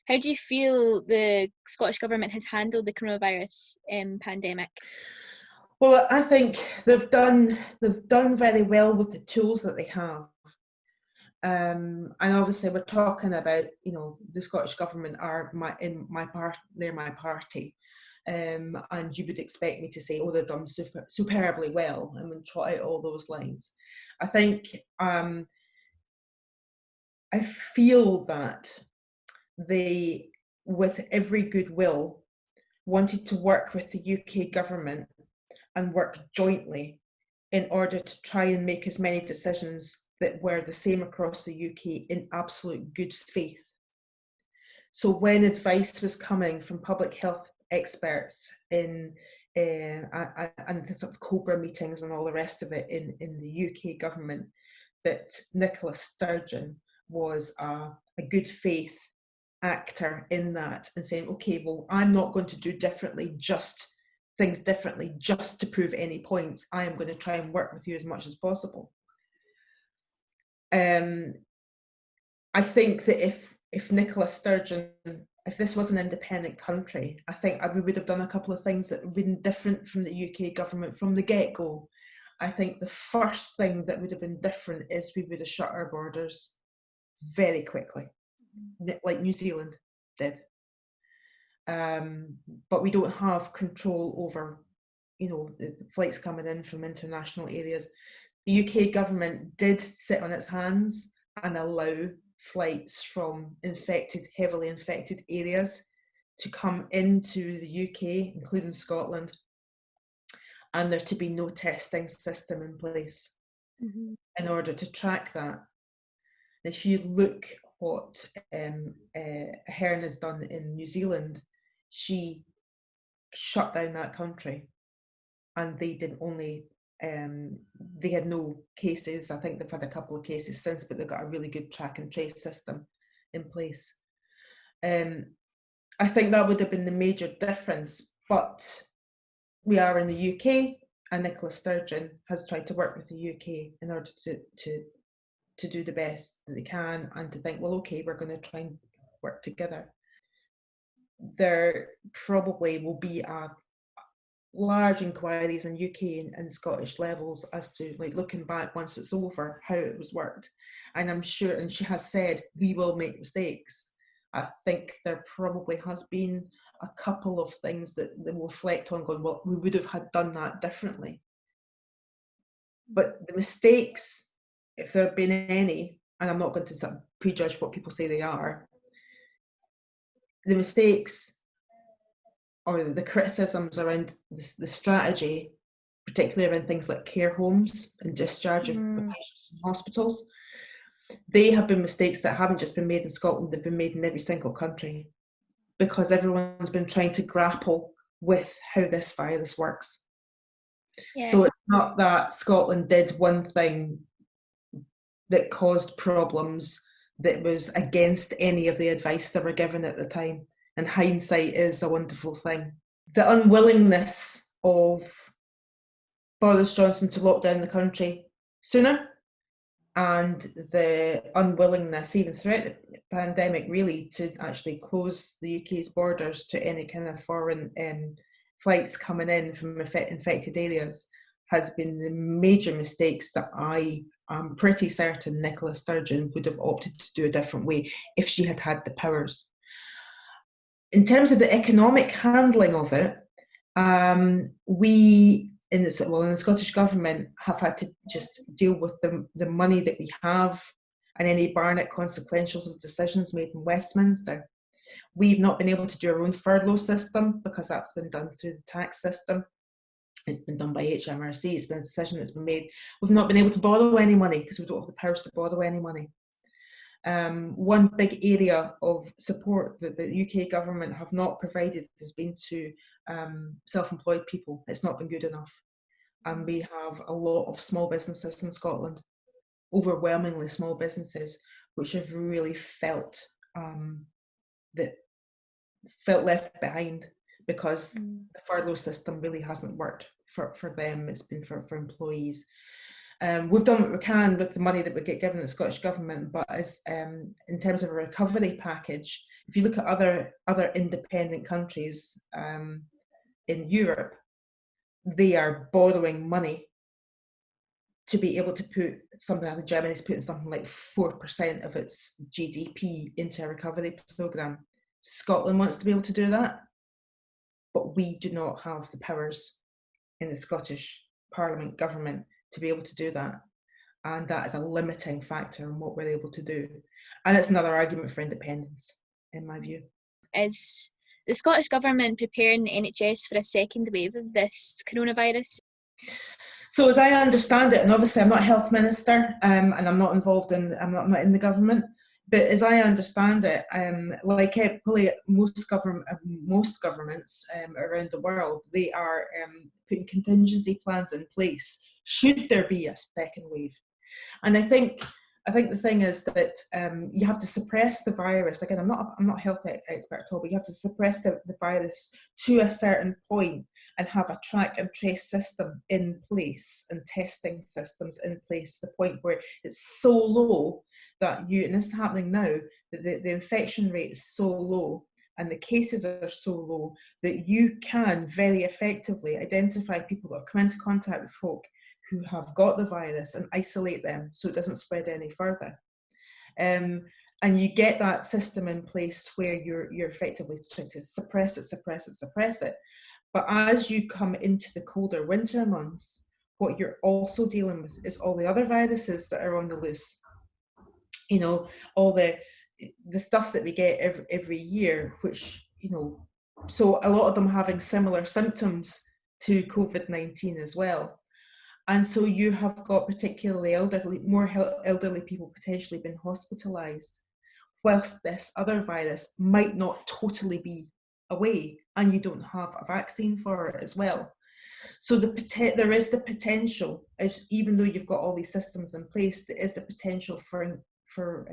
How do you feel the Scottish Government has handled the coronavirus pandemic? Well, I think they've done very well with the tools that they have. And obviously we're talking about, the Scottish Government are they're my party. And you would expect me to say, oh, they've done superbly well, and we'll trot out all those lines. I think I feel that they, with every goodwill, wanted to work with the UK government and work jointly in order to try and make as many decisions that were the same across the UK in absolute good faith. So when advice was coming from public health experts and the sort of COBRA meetings and all the rest of it in the UK government, that Nicola Sturgeon was a good faith actor in that, and saying, okay, well, I'm not going to do things differently just to prove any points. I am going to try and work with you as much as possible. I think that if Nicola Sturgeon, if this was an independent country, I think we would have done a couple of things that would have been different from the UK government from the get-go. I think the first thing that would have been different is we would have shut our borders very quickly, like New Zealand did. But we don't have control over, the flights coming in from international areas. The UK government did sit on its hands and allow flights from heavily infected areas to come into the UK, including Scotland, and there to be no testing system in place in order to track that. If you look what Hearn has done in New Zealand, she shut down that country, and they had no cases. I think they've had a couple of cases since, but they've got a really good track and trace system in place. I think that would have been the major difference, but we are in the UK, and Nicola Sturgeon has tried to work with the UK in order to do the best that they can, and to think, well, okay, we're going to try and work together. There probably will be large inquiries in UK and Scottish levels as to, like, looking back once it's over, how it was worked. And I'm sure, and she has said, we will make mistakes. I think there probably has been a couple of things that they will reflect on, going, well, we would have had done that differently. But the mistakes, if there have been any, and I'm not going to sort of prejudge what people say they are, the mistakes or the criticisms around the strategy, particularly around things like care homes and discharge of patients from hospitals, they have been mistakes that haven't just been made in Scotland, they've been made in every single country, because everyone's been trying to grapple with how this virus works. Yeah. So it's not that Scotland did one thing that caused problems that was against any of the advice they were given at the time. And hindsight is a wonderful thing. The unwillingness of Boris Johnson to lock down the country sooner, and the unwillingness, even throughout the pandemic, really, to actually close the UK's borders to any kind of foreign flights coming in from infected areas, has been the major mistakes that I am pretty certain Nicola Sturgeon would have opted to do a different way if she had had the powers. In terms of the economic handling of it, we in the Scottish Government have had to just deal with the money that we have and any Barnett consequentials of decisions made in Westminster. We've not been able to do our own furlough system because that's been done through the tax system. It's been done by HMRC. It's been a decision that's been made. We've not been able to borrow any money because we don't have the powers to borrow any money. One big area of support that the UK government have not provided has been to self-employed people. It's not been good enough. And we have a lot of small businesses in Scotland, overwhelmingly small businesses, which have really felt left behind, because the furlough system really hasn't worked for them. It's been for employees. We've done what we can with the money that we get given the Scottish Government, but as in terms of a recovery package, if you look at other independent countries in Europe, they are borrowing money to be able to put something. I think Germany's putting something like 4% of its GDP into a recovery programme. Scotland wants to be able to do that, but we do not have the powers in the Scottish Parliament government to be able to do that. And that is a limiting factor in what we're able to do. And it's another argument for independence, in my view. Is the Scottish Government preparing the NHS for a second wave of this coronavirus? So as I understand it, and obviously I'm not a health minister, and I'm not involved in, I'm not in the government, but as I understand it, like probably most governments around the world, they are putting contingency plans in place should there be a second wave. And I think the thing is that you have to suppress the virus. Again, I'm not a health expert at all, but you have to suppress the virus to a certain point and have a track and trace system in place and testing systems in place to the point where it's so low that and this is happening now, that the infection rate is so low and the cases are so low that you can very effectively identify people that have come into contact with folk who have got the virus and isolate them so it doesn't spread any further. And you get that system in place where you're effectively trying to suppress it. But as you come into the colder winter months, what you're also dealing with is all the other viruses that are on the loose. You know, all the stuff that we get every year, which, you know, so a lot of them having similar symptoms to COVID-19 as well. And so you have got particularly more elderly people potentially being hospitalised, whilst this other virus might not totally be away, and you don't have a vaccine for it as well. So there is the potential, even though you've got all these systems in place, there is the potential for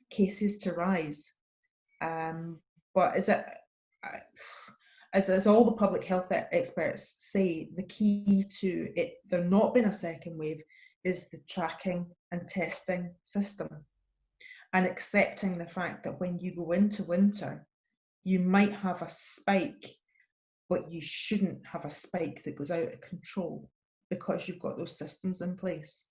cases to rise. But as all the public health experts say, the key to it there not being a second wave is the tracking and testing system, and accepting the fact that when you go into winter, you might have a spike, but you shouldn't have a spike that goes out of control because you've got those systems in place.